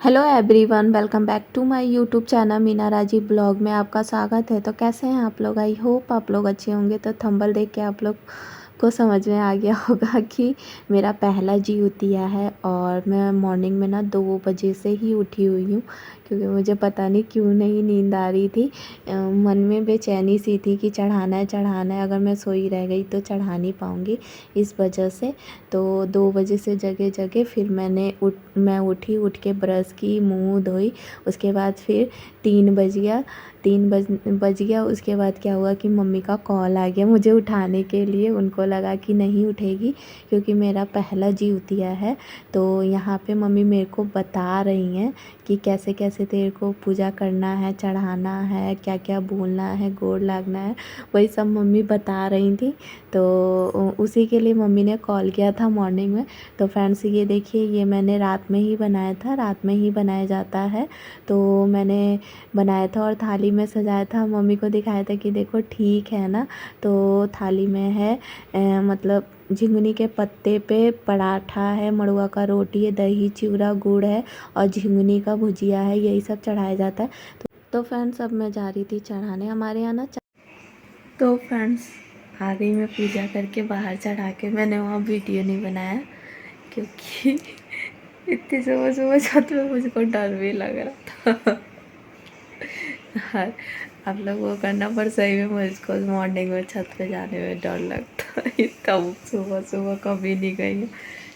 Hello everyone, welcome back to my YouTube channel Meena Raji blog में आपका स्वागत है। तो कैसे हैं आप लोग? आई होप आप लोग अच्छे होंगे। तो थंबल देख के आप लोग को समझ में आ गया होगा कि मेरा पहला जीउतिया है और मैं मॉर्निंग में ना 2 बजे से ही उठी हुई हूँ, क्योंकि मुझे पता नहीं क्यों नहीं नींद आ रही थी। मन में बेचैनी सी थी कि चढ़ाना है चढ़ाना है, अगर मैं सोई रह गई तो चढ़ा नहीं पाऊँगी, इस वजह से। तो 2 बजे से जगह जगह फिर मैं उठ के ब्रश की, मुंह धोई। उसके बाद फिर 3 बज गया, 3 बज गया। उसके बाद क्या हुआ कि मम्मी का कॉल आ गया मुझे उठाने के लिए। उनको लगा कि नहीं उठेगी क्योंकि मेरा पहला जीउतिया है। तो यहाँ पे मम्मी मेरे को बता रही हैं कि कैसे कैसे तेरे को पूजा करना है, चढ़ाना है, क्या क्या बोलना है, गोड़ लागना है, वही सब मम्मी बता रही थी। तो उसी के लिए मम्मी ने कॉल किया था मॉर्निंग में। तो फ्रेंड्स ये देखिए, ये मैंने रात में ही बनाया था, रात में ही बनाया जाता है। तो मैंने बनाया था और थाली में सजाया था, मम्मी को दिखाया था कि देखो ठीक है ना। तो थाली में है मतलब झिंगुनी के पत्ते पे पराठा है, मड़ुआ का रोटी है, दही चिवड़ा गुड़ है और झिंगुनी का भुजिया है, यही सब चढ़ाया जाता है। तो फ्रेंड्स अब मैं जा रही थी चढ़ाने हमारे यहाँ ना। तो फ्रेंड्स आ गई मैं पूजा करके, बाहर चढ़ा के। मैंने वहाँ वीडियो नहीं बनाया क्योंकि इतनी सुबह सुबह छत में मुझको डर भी लग रहा था। और आप लोग वो करना, पर सही में मुझको मॉर्निंग में छत पे जाने में डर लगता है। तब सुबह सुबह कभी नहीं गई हूँ,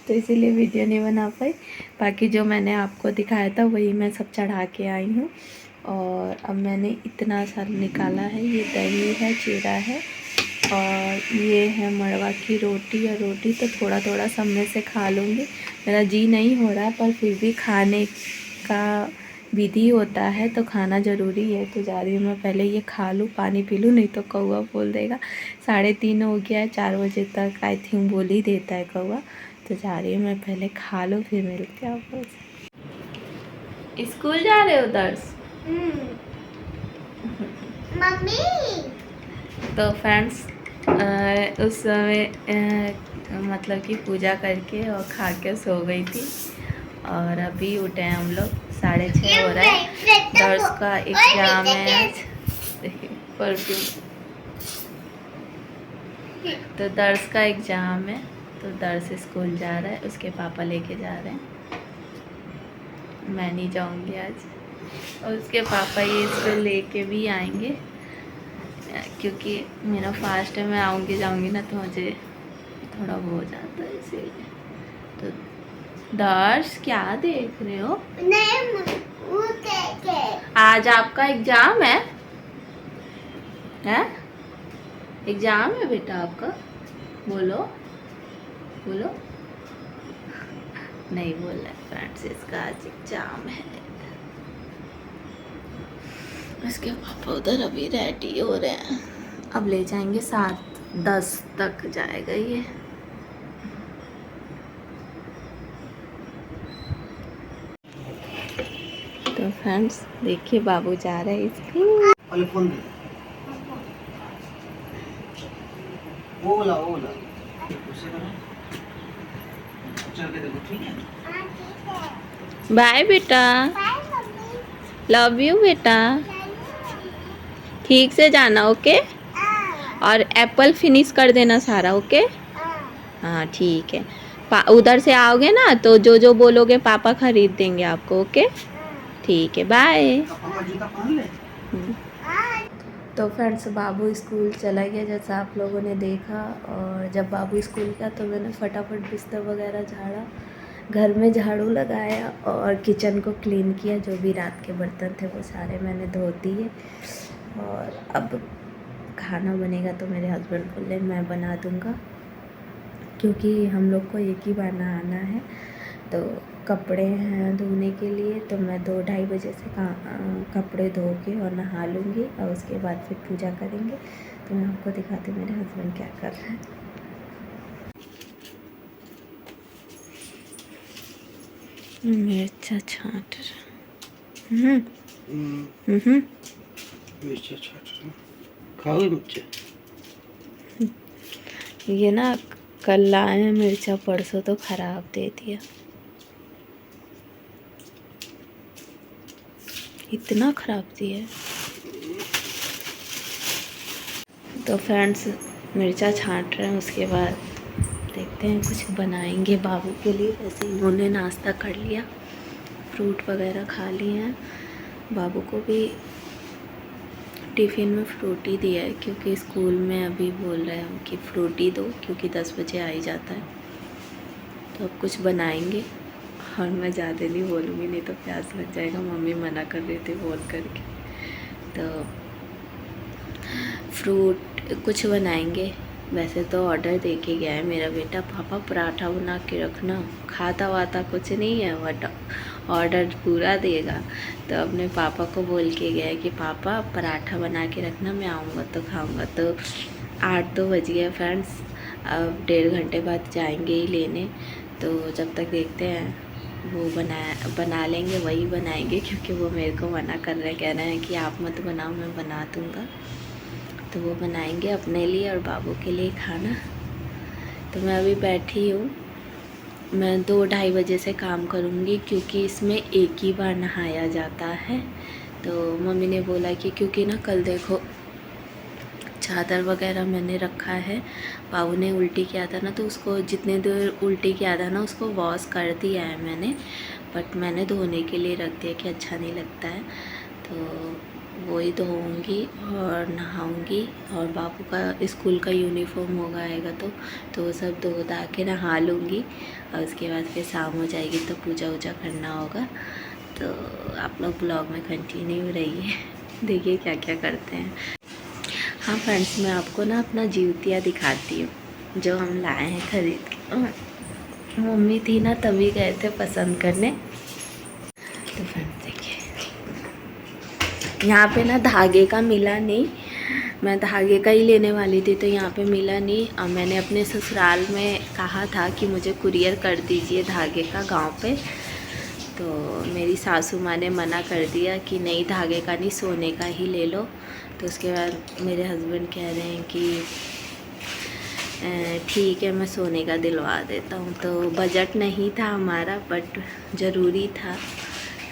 तो इसीलिए वीडियो नहीं बना पाई। बाकी जो मैंने आपको दिखाया था वही मैं सब चढ़ा के आई हूँ। और अब मैंने इतना सारा निकाला है, ये दही है, चीरा है और ये है मड़वा की रोटी। और रोटी तो थोड़ा थोड़ा सब में से खा लूँगी, मेरा जी नहीं हो रहा, पर फिर भी खाने का विधि होता है तो खाना ज़रूरी है। तो जा रही हूँ मैं, पहले ये खा लूँ, पानी पी लूँ, नहीं तो कौवा बोल देगा। 3:30 हो गया है, 4 बजे तक आई थिंक बोल ही देता है कौवा। तो जा रही हूँ मैं, पहले खा लूँ फिर मिलते हैं आपको। स्कूल जा रहे हो दर्श? मम्मी। तो फ्रेंड्स उस समय मतलब कि पूजा करके और खा के सो गई थी और अभी उठे हैं हम लोग। 6:30 हो रहा है। दर्श का एग्जाम है आज। परफ्यूम। तो दर्श का एग्जाम है, तो दर्श स्कूल जा रहा है, उसके पापा लेके जा रहे हैं। मैं नहीं जाऊंगी आज, और उसके पापा ये इसको लेके भी आएंगे क्योंकि मेरा फास्ट है। मैं आऊँगी जाऊँगी ना तो मुझे थोड़ा वो हो जाता है, इसीलिए। तो दर्श क्या देख रहे हो? आज आपका एग्जाम है? हैं? एग्जाम है बेटा आपका? बोलो बोलो। नहीं बोल रहा है फ्रेंड्स, इसका आज एग्जाम है। इसके पापा उधर अभी रेडी हो रहे हैं, अब ले जाएंगे। 7:10 तक जाएगा ये। तो फ्रेंड्स देखिए, बाबू जा रहे हैं स्कूल। वो वाला उसे करो, चल के देखो, ठीक है? बाय बेटा, लव यू बेटा, ठीक से जाना, ओके? और एप्पल फिनिश कर देना सारा, ओके? हाँ ठीक है। उधर से आओगे ना तो जो जो बोलोगे पापा खरीद देंगे आपको, ओके? ठीक है, बाय। तो फ्रेंड्स बाबू स्कूल चला गया जैसा आप लोगों ने देखा। और जब बाबू स्कूल गया तो मैंने फटाफट बिस्तर वगैरह झाड़ा, घर में झाड़ू लगाया और किचन को क्लीन किया। जो भी रात के बर्तन थे वो सारे मैंने धो दिए। और अब खाना बनेगा तो मेरे हस्बैंड बोले मैं बना दूँगा, क्योंकि हम लोग को एक ही बार नहाना है। तो कपड़े हैं धोने के लिए, तो मैं 2-2:30 बजे से कपड़े धो के और नहा लूँगी और उसके बाद फिर पूजा करेंगे। तो मैं आपको दिखाती हूँ मेरे हस्बैंड क्या कर रहे हैं। मिर्चा छाँट रहा। मिर्चा छाँट रहा। खाओगे मिर्चा? ये ना कल लाए हैं मिर्चा, परसों तो ख़राब दे दिया। इतना ख़राब सी है। तो फ्रेंड्स मिर्चा छांट रहे हैं, उसके बाद देखते हैं कुछ बनाएंगे बाबू के लिए। वैसे इन्होंने नाश्ता कर लिया, फ्रूट वगैरह खा लिए हैं। बाबू को भी टिफ़िन में फ्रूट ही दिया है, क्योंकि स्कूल में अभी बोल रहे हैं कि फ्रूट ही दो, क्योंकि 10 बजे आ ही जाता है। तो अब कुछ बनाएंगे और मैं ज़्यादा नहीं बोलूँगी, नहीं तो प्यास लग जाएगा। मम्मी मना कर रही थी बोल करके। तो फ्रूट कुछ बनाएंगे। वैसे तो ऑर्डर दे के गया है मेरा बेटा, पापा पराठा बना के रखना। खाता वाता कुछ नहीं है, बट ऑर्डर पूरा देगा। तो अपने पापा को बोल के गया है कि पापा पराठा बना के रखना, मैं आऊँगा तो खाऊँगा। तो 8 तो बज गए फ्रेंड्स, अब 1.5 घंटे बाद जाएंगे ही लेने। तो जब तक देखते हैं, वो बना लेंगे, वही बनाएंगे, क्योंकि वो मेरे को मना कर रहे हैं, कह रहे हैं कि आप मत बनाओ, मैं बना दूँगा। तो वो बनाएंगे अपने लिए और बाबू के लिए खाना। तो मैं अभी बैठी हूँ, मैं 2-2:30 बजे से काम करूँगी, क्योंकि इसमें एक ही बार नहाया जाता है। तो मम्मी ने बोला कि क्योंकि ना कल देखो चादर वगैरह मैंने रखा है, बाबू ने उल्टी किया था ना, तो उसको जितने देर उल्टी किया था ना, उसको वॉश कर दिया है मैंने, बट मैंने धोने के लिए रख दिया कि अच्छा नहीं लगता है। तो वही धोऊंगी और नहाऊंगी, और बाबू का स्कूल का यूनिफॉर्म होगा आएगा तो वो सब धो धा के नहा लूँगी। और उसके बाद फिर शाम हो जाएगी तो पूजा वूजा करना होगा। तो आप लोग ब्लॉग में कंटिन्यू रहिए, देखिए क्या क्या करते हैं। हाँ फ्रेंड्स, मैं आपको ना अपना जीवतिया दिखाती हूँ जो हम लाए हैं खरीद के। मम्मी थी ना तभी गए थे पसंद करने। तो फ्रेंड्स देखिए, यहाँ पे ना धागे का मिला नहीं, मैं धागे का ही लेने वाली थी, तो यहाँ पे मिला नहीं। और मैंने अपने ससुराल में कहा था कि मुझे कुरियर कर दीजिए धागे का गांव पे। तो मेरी सासू माँ ने मना कर दिया कि नहीं, धागे का नहीं, सोने का ही ले लो। तो उसके बाद मेरे हस्बैंड कह रहे हैं कि ठीक है, मैं सोने का दिलवा देता हूँ। तो बजट नहीं था हमारा, बट ज़रूरी था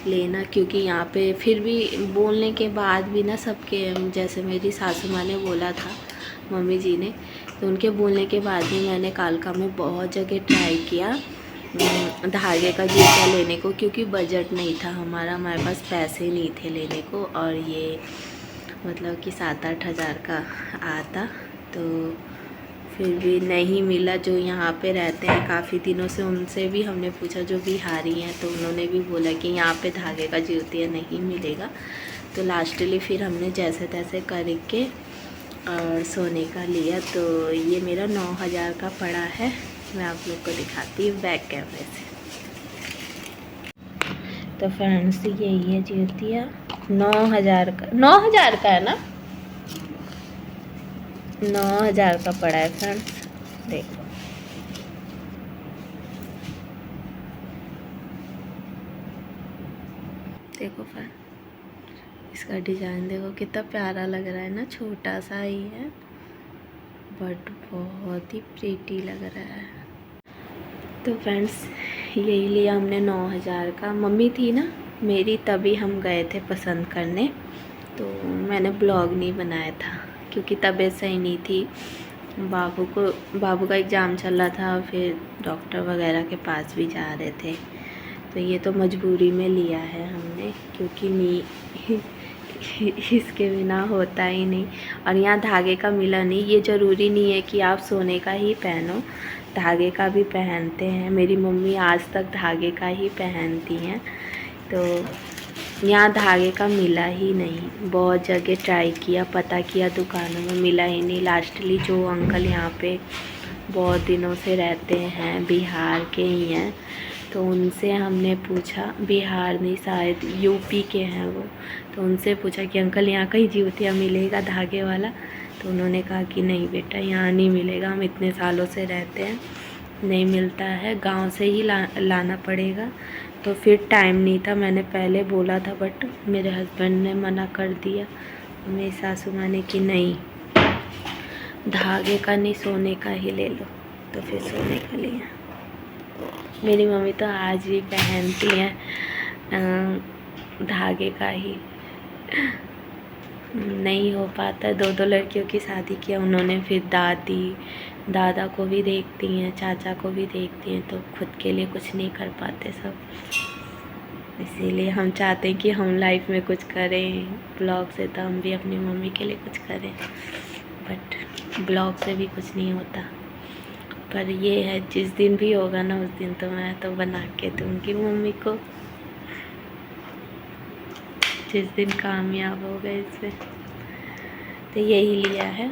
लेना, क्योंकि यहाँ पे फिर भी बोलने के बाद भी ना सबके, जैसे मेरी सासू माँ ने बोला था, मम्मी जी ने, तो उनके बोलने के बाद भी मैंने कालका में बहुत जगह ट्राई किया धागे का जूता लेने को, क्योंकि बजट नहीं था हमारे पास पैसे नहीं थे लेने को। और ये मतलब कि 7-8 हज़ार का आता, तो फिर भी नहीं मिला। जो यहाँ पे रहते हैं काफ़ी दिनों से, उनसे भी हमने पूछा, जो बिहारी हैं, तो उन्होंने भी बोला कि यहाँ पे धागे का जूतिया नहीं मिलेगा। तो लास्टली फिर हमने जैसे तैसे करके और सोने का लिया। तो ये मेरा 9,000 का पड़ा है, मैं आप लोग को दिखाती हूँ बैक कैमरे से। तो फ्रेंड्स यही है जूतिया, 9,000 का, 9,000 का है ना, 9,000 का पड़ा है फ्रेंड्स। देखो देखो फ्रेंड, इसका डिज़ाइन देखो कितना प्यारा लग रहा है ना, छोटा सा ही है बट बहुत ही प्रीटी लग रहा है। तो फ्रेंड्स यही लिया हमने 9,000 का। मम्मी थी ना मेरी, तभी हम गए थे पसंद करने। तो मैंने ब्लॉग नहीं बनाया था, क्योंकि तबीयत सही नहीं थी। बाबू का एग्ज़ाम चल रहा था, फिर डॉक्टर वगैरह के पास भी जा रहे थे। तो ये तो मजबूरी में लिया है हमने, क्योंकि इसके बिना होता ही नहीं। और यहाँ धागे का मिला नहीं। ये ज़रूरी नहीं है कि आप सोने का ही पहनो, धागे का भी पहनते हैं। मेरी मम्मी आज तक धागे का ही पहनती हैं। तो यहाँ धागे का मिला ही नहीं, बहुत जगह ट्राई किया, पता किया, दुकानों में मिला ही नहीं। लास्टली जो अंकल यहाँ पे बहुत दिनों से रहते हैं, बिहार के ही हैं, तो उनसे हमने पूछा, बिहार नहीं शायद यूपी के हैं वो, तो उनसे पूछा कि अंकल यहाँ कहीं जूतिया मिलेगा धागे वाला। तो उन्होंने कहा कि नहीं बेटा, यहाँ नहीं मिलेगा, हम इतने सालों से रहते हैं, नहीं मिलता है, गांव से ही लाना पड़ेगा। तो फिर टाइम नहीं था, मैंने पहले बोला था, बट मेरे हस्बैंड ने मना कर दिया। मेरी सासू माँ ने कि नहीं, धागे का नहीं, सोने का ही ले लो। तो फिर सोने का लिया। मेरी मम्मी तो आज भी पहनती हैं। धागे का ही नहीं हो पाता। दो दो लड़कियों की शादी किया उन्होंने, फिर दादी दादा को भी देखती हैं, चाचा को भी देखती हैं, तो खुद के लिए कुछ नहीं कर पाते सब। इसीलिए हम चाहते हैं कि हम लाइफ में कुछ करें ब्लॉग से, तो हम भी अपनी मम्मी के लिए कुछ करें, बट ब्लॉग से भी कुछ नहीं होता। पर ये है जिस दिन भी होगा ना उस दिन तो मैं तो बना के दूँगी मम्मी को, जिस दिन कामयाब हो गए इसमें। तो यही लिया है।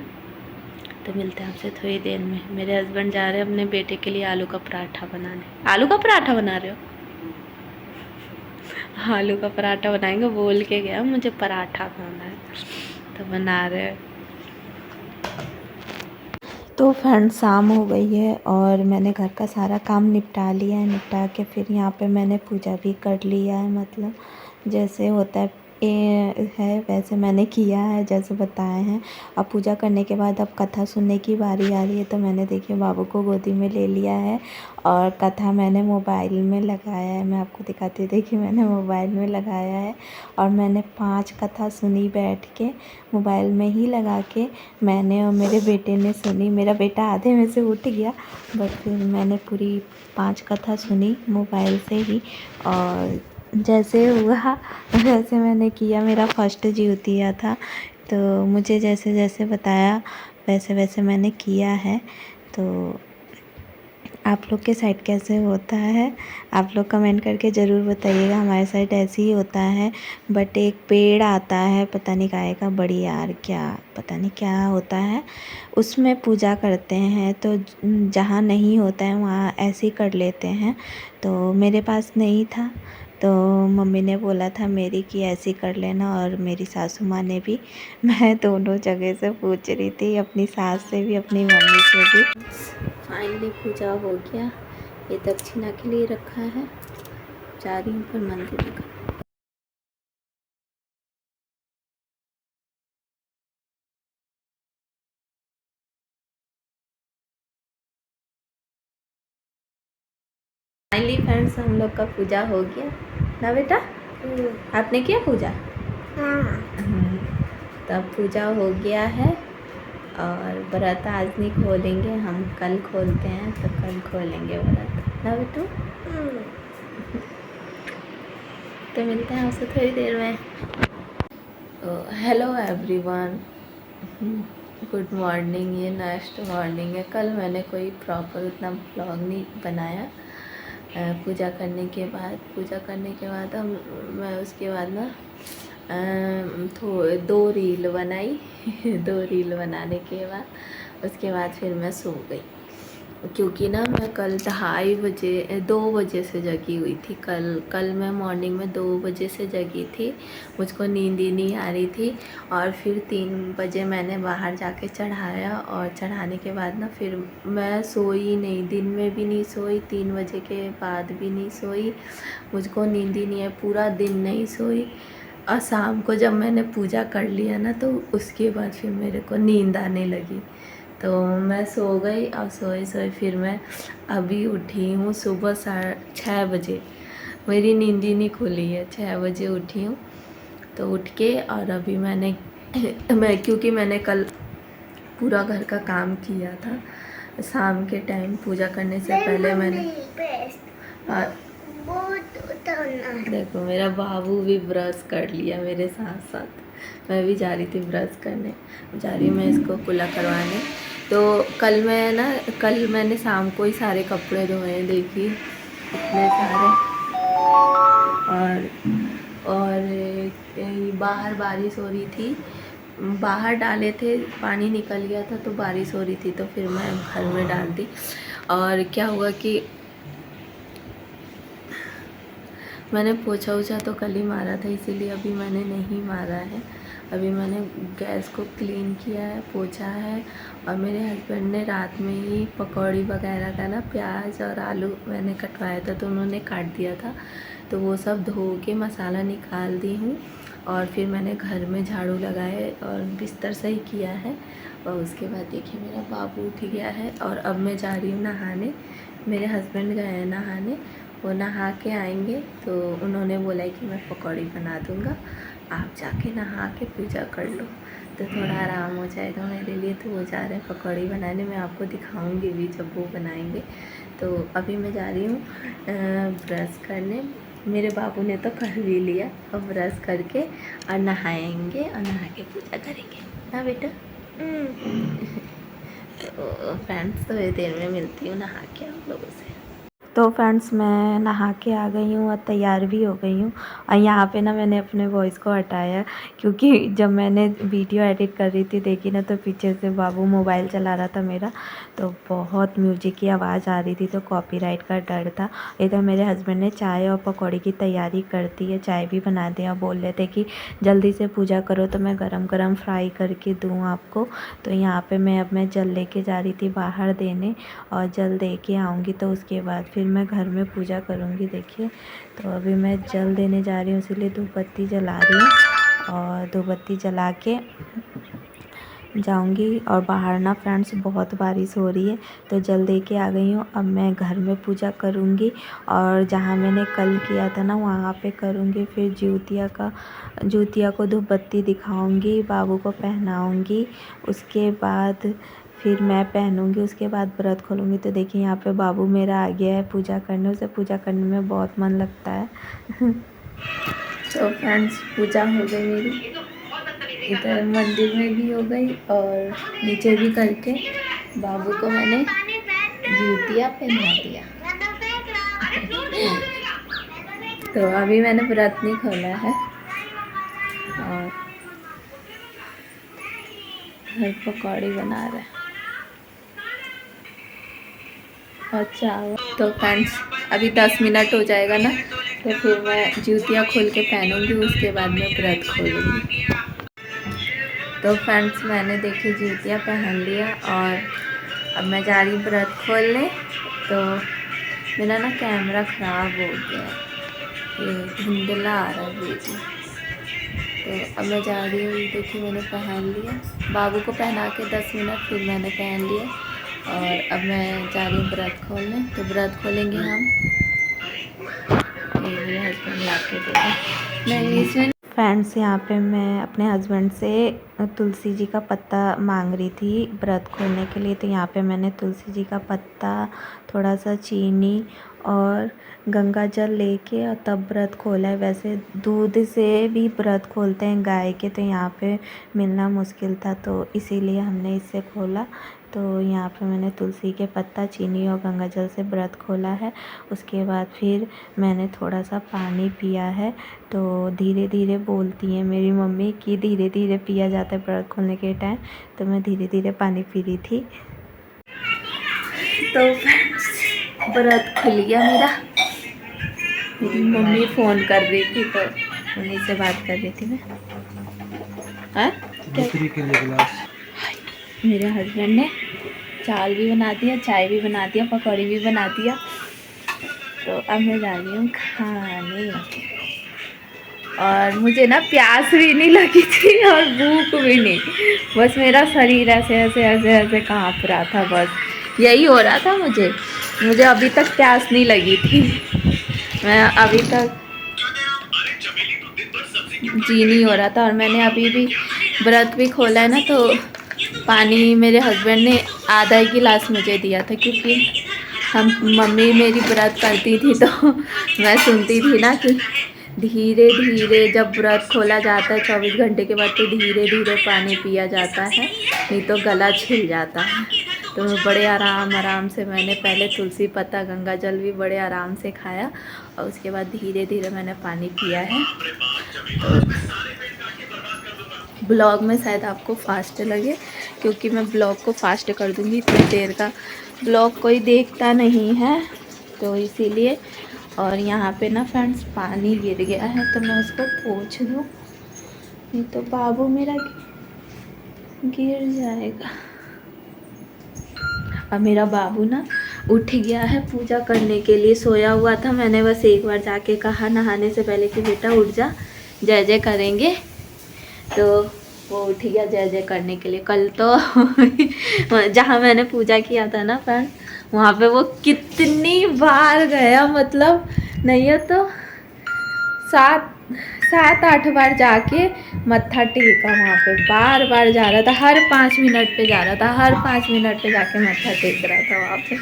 तो मिलते हैं आपसे थोड़ी देर में। मेरे हस्बैंड जा रहे हैं अपने बेटे के लिए आलू का पराठा बनाने। आलू का पराठा बना रहे हो? आलू का पराठा बनाएंगे, बोल के गया मुझे पराठा खाना है, तो बना रहे हैं। तो फ्रेंड्स शाम हो गई है और मैंने घर का सारा काम निपटा लिया है। निपटा के फिर यहाँ पे मैंने पूजा भी कर लिया है, मतलब जैसे होता है वैसे मैंने किया है जैसे बताए हैं। अब पूजा करने के बाद अब कथा सुनने की बारी आ रही है। तो मैंने देखिए बाबू को गोदी में ले लिया है और कथा मैंने मोबाइल में लगाया है। मैं आपको दिखाती हूँ, देखिए मैंने मोबाइल में लगाया है और मैंने 5 कथा सुनी बैठ के, मोबाइल में ही लगा के मैंने और मेरे बेटे ने सुनी। मेरा बेटा आधे में से उठ गया, बट फिर मैंने पूरी 5 कथा सुनी मोबाइल से ही। और जैसे हुआ वैसे मैंने किया। मेरा फर्स्ट जिउतिया था, तो मुझे जैसे जैसे बताया वैसे वैसे मैंने किया है। तो आप लोग के साइड कैसे होता है आप लोग कमेंट करके ज़रूर बताइएगा। हमारे साइड ऐसे ही होता है। बट एक पेड़ आता है, पता नहीं काहे का, बड़ी यार क्या पता नहीं क्या होता है, उसमें पूजा करते हैं। तो जहाँ नहीं होता है वहाँ ऐसे ही कर लेते हैं। तो मेरे पास नहीं था, तो मम्मी ने बोला था मेरी कि ऐसे कर लेना, और मेरी सासू माँ ने भी। मैं दोनों जगह से पूछ रही थी, अपनी सास से भी अपनी मम्मी से भी। फाइनली पूजा हो गया। ये दक्षिणा के लिए रखा है, जा रही हूँ पर मंदिर में। फाइनली फ्रेंड्स हम लोग का पूजा हो गया ना बेटा। आपने किया पूजा? हाँ। तब पूजा हो गया है और व्रत आज नहीं खोलेंगे, हम कल खोलते हैं, तो कल खोलेंगे व्रत ना बेटू। तो मिलते हैं आपसे थोड़ी देर में। Hello everyone, good morning. ये नेक्स्ट मॉर्निंग है। कल मैंने कोई प्रॉपर उतना व्लॉग नहीं बनाया। पूजा करने के बाद हम मैं उसके बाद ना दो रील बनाई 2 रील बनाने के बाद उसके बाद फिर मैं सो गई, क्योंकि ना मैं कल 2 बजे से जगी हुई थी। कल मैं मॉर्निंग में 2 बजे से जगी थी, मुझको नींद ही नहीं आ रही थी। और फिर 3 बजे मैंने बाहर जाके चढ़ाया, और चढ़ाने के बाद ना फिर मैं सोई नहीं, दिन में भी नहीं सोई, 3 बजे के बाद भी नहीं सोई, मुझको नींद ही नहीं है, पूरा दिन नहीं सोई। और शाम को जब मैंने पूजा कर लिया ना, तो उसके बाद फिर मेरे को नींद आने लगी, तो मैं सो गई। और सोए फिर मैं अभी उठी हूँ सुबह 6:30 बजे। मेरी नींद ही नहीं खुली है, 6 बजे उठी हूँ। तो उठ के और अभी क्योंकि मैंने कल पूरा घर का काम किया था, शाम के टाइम पूजा करने से पहले मैंने देखो मेरा बाबू भी ब्रश कर लिया मेरे साथ साथ। मैं भी जा रही थी ब्रश करने, जा रही मैं इसको कुल्ला करवाने। तो कल मैंने शाम को ही सारे कपड़े धोए हैं, देखिए इतने सारे। और बाहर बारिश हो रही थी, बाहर डाले थे, पानी निकल गया था, तो बारिश हो रही थी, तो फिर मैं घर में डाल दी। और क्या हुआ कि मैंने पोछा उछा तो कल ही मारा था, इसीलिए अभी मैंने नहीं मारा है। अभी मैंने गैस को क्लीन किया है, पोछा है। और मेरे हस्बैंड ने रात में ही पकौड़ी वगैरह का ना प्याज और आलू मैंने कटवाया था, तो उन्होंने काट दिया था, तो वो सब धो के मसाला निकाल दी हूँ। और फिर मैंने घर में झाड़ू लगाए और बिस्तर सही किया है। और उसके बाद देखिए मेरा बाबू उठ गया है, और अब मैं जा रही हूँ नहाने। मेरे हस्बैंड गए हैं नहाने, वो नहा के आएंगे तो उन्होंने बोला है कि मैं पकौड़ी बना दूँगा, आप जाके नहा के पूजा कर लो तो थोड़ा आराम हो जाएगा मेरे लिए। तो वो जा रहे हैं पकौड़ी बनाने, मैं आपको दिखाऊंगी भी जब वो बनाएंगे। तो अभी मैं जा रही हूँ ब्रश करने। मेरे बाबू ने तो कर भी लिया, और ब्रश करके और नहाएंगे और नहा के पूजा करेंगे ना बेटा। तो फ्रेंड्स थोड़ी देर में मिलती हूँ नहा के आप लोगों से। तो फ्रेंड्स मैं नहा के आ गई हूँ और तैयार भी हो गई हूँ। और यहाँ पे ना मैंने अपने वॉइस को हटाया क्योंकि जब मैंने वीडियो एडिट कर रही थी देखी ना, तो पीछे से बाबू मोबाइल चला रहा था मेरा, तो बहुत म्यूजिक की आवाज़ आ रही थी, तो कॉपीराइट का डर था। इधर मेरे हस्बैंड ने चाय और पकौड़ी की तैयारी कर दी है, चाय भी बना दिया। बोल रहे थे कि जल्दी से पूजा करो तो मैं गरम गरम फ्राई करके दूँ आपको। तो यहाँ पर मैं जल लेके जा रही थी बाहर देने, और जल दे के आऊँगी तो उसके बाद फिर मैं घर में पूजा करूँगी। देखिए तो अभी मैं जल देने जा रही हूँ, इसीलिए धूपबत्ती जला रही हूँ और धूपबत्ती जला के जाऊँगी। और बाहर ना फ्रेंड्स बहुत बारिश हो रही है, तो जल दे के आ गई हूँ। अब मैं घर में पूजा करूँगी और जहाँ मैंने कल किया था ना वहाँ पे करूँगी। फिर जूतिया को धूपबत्ती दिखाऊँगी, बाबू को पहनाऊँगी, उसके बाद फिर मैं पहनूँगी, उसके बाद व्रत खोलूँगी। तो देखिए यहाँ पे बाबू मेरा आ गया है पूजा करने, उसे पूजा करने में बहुत मन लगता है। तो फ्रेंड्स पूजा हो गई मेरी, इधर मंदिर में भी हो गई और नीचे भी करके बाबू को मैंने जूतिया पहना दिया। तो अभी मैंने व्रत नहीं खोला है और पकौड़ी बना रहे हैं। अच्छा तो फ्रेंड्स अभी 10 मिनट हो जाएगा ना, तो फिर मैं जूतियाँ खोल के पहनूंगी, उसके बाद मैं व्रत खोलूँगी। तो फ्रेंड्स मैंने देखी जूतियाँ पहन लिया और अब मैं जा रही हूँ व्रत खोलने। तो मेरा ना कैमरा ख़राब हो गया है, ये धुंधला आ रहा है वीडियो। तो अब मैं जा रही हूँ, देखिए मैंने पहन लिया, बाबू को पहना के 10 मिनट फिर मैंने पहन लिया। और अब मैं जा रही हूँ व्रत खोलने, तो व्रत खोलेंगे हम। मेरे हस्बैंड ला के देगा। फ्रेंड्स यहाँ पे मैं अपने हस्बैंड से तुलसी जी का पत्ता मांग रही थी व्रत खोलने के लिए। तो यहाँ पे मैंने तुलसी जी का पत्ता, थोड़ा सा चीनी और गंगा जल लेके और तब व्रत खोला है। वैसे दूध से भी व्रत खोलते हैं गाय के, तो यहाँ पे मिलना मुश्किल था, तो इसीलिए हमने इससे खोला। तो यहाँ पे मैंने तुलसी के पत्ता, चीनी और गंगा जल से व्रत खोला है। उसके बाद फिर मैंने थोड़ा सा पानी पिया है। तो धीरे धीरे बोलती हैं मेरी मम्मी कि धीरे धीरे पिया जाता है व्रत खोलने के टाइम, तो मैं धीरे धीरे पानी पी रही थी। तो फ्रेंड्स व्रत खुल गया मेरा। मेरी मम्मी फ़ोन कर रही थी तो उन्हीं से बात कर रही थी मैं। के लिए गिलास मेरे हस्बैंड ने चावल भी बना दिया, चाय भी बना दिया, पकौड़ी भी बना दिया। तो अब मैं जा रही हूँ खाने। और मुझे ना प्यास भी नहीं लगी थी और भूख भी नहीं, बस मेरा शरीर ऐसे ऐसे ऐसे ऐसे काँप रहा था, बस यही हो रहा था। मुझे अभी तक प्यास नहीं लगी थी, मैं अभी तक जी नहीं हो रहा था। और मैंने अभी भी व्रत भी खोला है ना, तो पानी मेरे हस्बैंड ने आधा ही गिलास मुझे दिया था, क्योंकि मम्मी मेरी व्रत करती थी तो मैं सुनती थी ना कि धीरे धीरे जब व्रत खोला जाता है 24 घंटे के बाद, तो धीरे धीरे पानी पिया जाता है, नहीं तो गला छिल जाता है। तो मैं बड़े आराम से मैंने पहले तुलसी पत्ता, गंगा जल भी बड़े आराम से खाया और उसके बाद धीरे धीरे मैंने पानी पिया है। तो ब्लॉग में शायद आपको फास्ट लगे, क्योंकि मैं ब्लॉग को फास्ट कर दूँगी, इतनी देर का ब्लॉग कोई देखता नहीं है, तो इसीलिए। और यहाँ पे ना फ्रेंड्स पानी गिर गया है, तो मैं उसको पोंछ दूँ, नहीं तो बाबू मेरा गिर जाएगा। अब मेरा बाबू ना उठ गया है पूजा करने के लिए, सोया हुआ था। मैंने बस एक बार जाके कहा नहाने से पहले कि बेटा उठ जा, जय जय करेंगे, तो वो उठ गया जय जय करने के लिए। कल तो जहाँ मैंने पूजा किया था ना फ्रेंड, वहाँ पे वो कितनी बार गया, मतलब नहीं है तो 7-8 बार जाके मत्था टेका वहाँ पे, बार बार जा रहा था, हर 5 मिनट पे जा रहा था, हर 5 मिनट पे जाके मत्था टेक रहा था वहाँ पे।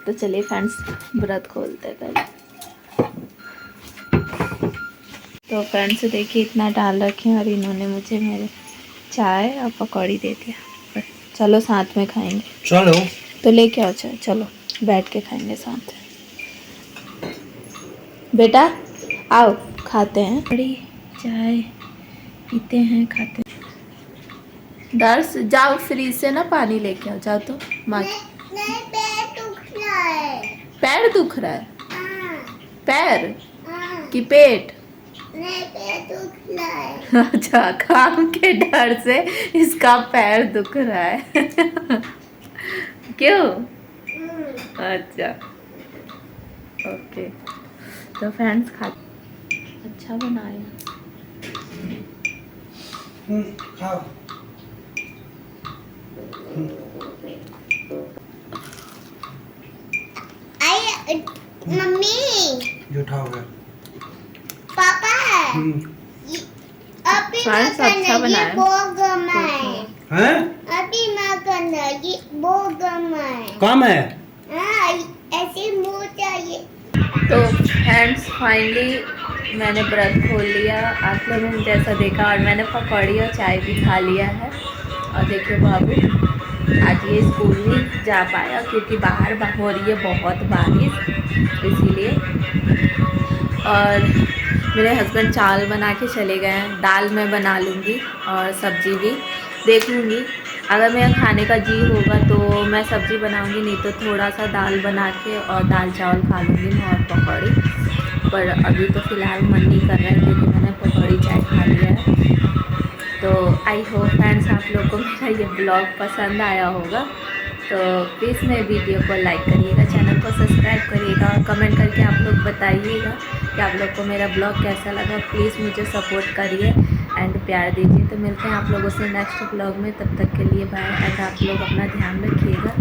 तो चलिए फ्रेंड्स व्रत खोलते हैं पहले। तो फ्रेंड्स देखिए इतना डाल रखे हैं और इन्होंने मुझे मेरे चाय और पकौड़ी दे दिया। चलो साथ में खाएंगे, चलो तो लेके आओ चाय, चलो बैठ के खाएंगे साथ में। बेटा आओ खाते हैं, बड़ी चाय पीते हैं, खाते हैं। दर्श जाओ फ्रिज से ना पानी लेके आओ, जाओ तो माँ। पैर दुख रहा है। पैर दुख रहा है? पैर कि पेट? नहीं, पैर दुख रहा है। अच्छा, काम के डर से इसका पैर दुख रहा है। क्यों? अच्छा ओके। तो फ्रेंड्स खा, अच्छा बनाया। खाओ। मम्मी ये उठाओगे? पापा अभी फ्रेंड्स अच्छा बनाया। बहुत गम है। हैं? अभी मैं करना ये बहुत गम है। काम है? हाँ, ऐसे मुंह चाहिए। तो फ्रेंड्स फाइनली मैंने व्रत खोल लिया, आप लोगों ने जैसा देखा, और मैंने पकौड़ी और चाय भी खा लिया है। और देखिए बाबू आज ये स्कूल नहीं जा पाया क्योंकि बाहर हो रही है बहुत बारिश, इसीलिए। और मेरे हस्बैंड चावल बना के चले गए हैं, दाल मैं बना लूँगी और सब्ज़ी भी देख लूँगी। अगर मेरा खाने का जी होगा तो मैं सब्ज़ी बनाऊँगी, नहीं तो थोड़ा सा दाल बना के और दाल चावल खा लूँगी मैं और पकौड़ी। पर अभी तो फ़िलहाल मन नहीं कर रहा है क्योंकि मैंने पकौड़ी चाय खा लिया है। तो आई होप फ्रेंड्स आप लोग को मेरा ये ब्लॉग पसंद आया होगा, तो प्लीज़ मेरे वीडियो को लाइक करिएगा, चैनल को सब्सक्राइब करिएगा और कमेंट करके आप लोग बताइएगा कि आप लोग को मेरा ब्लॉग कैसा लगा। प्लीज़ मुझे सपोर्ट करिए एंड प्यार दीजिए। तो मिलते हैं आप लोगों से नेक्स्ट ब्लॉग में, तब तक के लिए बाय। एंड आप लोग अपना ध्यान रखिएगा।